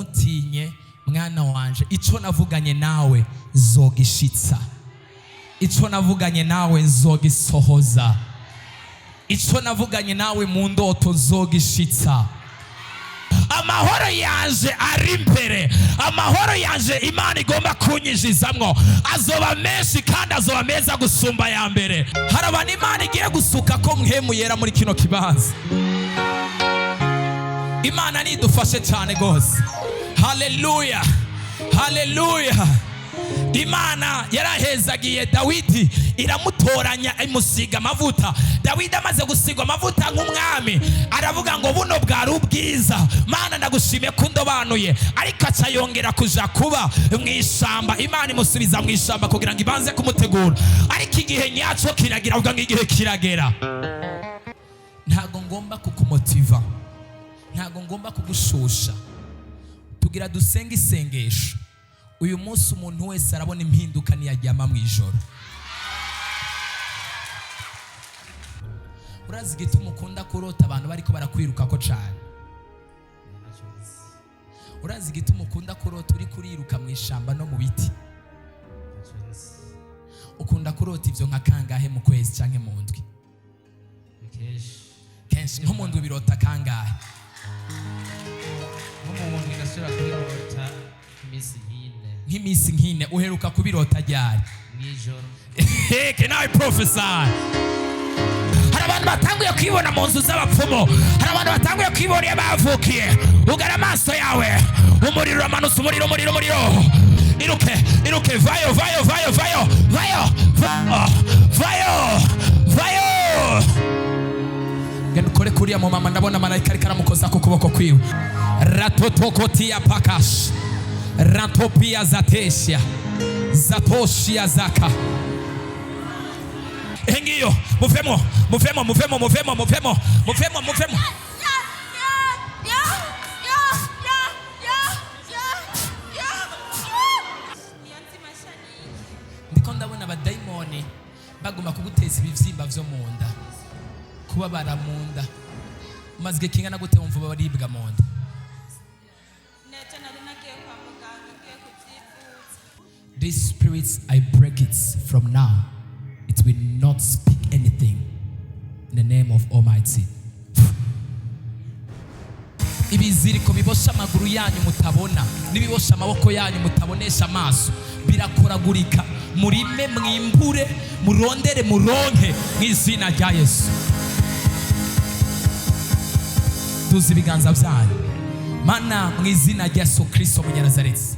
ntutinye mwana wanje, ico navuganye nawe zogishitsa, ico navuganye nawe nzogisohoza, ico navuganye nawe mu ndoto zogishitsa. Amahoro yanje ari imbere, amahoro yanje Imana igomba kunyinjizamwo azoba menshi kandi azoba meza gusumba ya mbere. Hari abantu Imana igiye gusuka ko mpwemu yera muri kino kibanza. Imana nidufashe cyane gose. Haleluya, haleluya. Imana yarahezagiye Dawidi, iramutoranya imusiga amavuta. Dawidi amaze gusigwa amavuta nk'umwami, aravuga ngo buno bwari ubwiza, Mana ndagushimiye ko undobanuye. Ariko aca yongera kuja kuba mw'ishamba. Imana imusubiza mw'ishamba kugira ngo ibanze kumutegura. Ariko igihe nyaco kiragira, avuga ngo igihe kiragera. Ntago ngomba kukumotiva, ntago ngomba kugushusha. Tugira dusenga isengesho. Uyu munsi umuntu wese arabona impinduka niyaryama mu ijoro. Urazi igituma ukunda kurota abantu bariko barakwiruka ko cyane? Urazi igituma ukunda kurota uri kuriruka mu ishamba no mu biti? Ukunda kurota ivyo nka kangahe mu kwezi canke mu ndwi? Kenshi nko mu ndwi birota kangahe? Umuntu ngasura kwirota imisi nk'imisi nk'ine. Uheruka kubirota ryari? Mwijoro. Can I prophesy? Hari abantu batanguye kwibona mu nzu z'abapfumu, hari abantu batanguye kwibona iyo bavukiye. Ugara amaso yawe, umuriro amanutse, umuriro. Iruke, vayo. Genda ukore kuriya mu mama, ndabona marayika ariko aramukoza ku kuboko kwiwe. Ratotokotia pakash, ratopia zatesha, zatoshia zaka. Engiyo, muvemo. Ndiko ndabona abadaimoni baguma kuguteza ibivyimba vyo mu nda, kubabara mu nda. Umaze igihe kingana gute wumva baribwa mu nda? These spirits, I break it from now. It will not speak anything in the name of Almighty. Ibiziriko bibosha amaguru yanyu mutabona, nibibosha amaboko yanyu mutabonesha amaso, birakoragurika. Murime, mwimbure, murondere, muronke mw'izina rya Yesu. Tuzi ibiganza byanyu. Mana mw'izina rya Yesu Kristo Munyanazareti.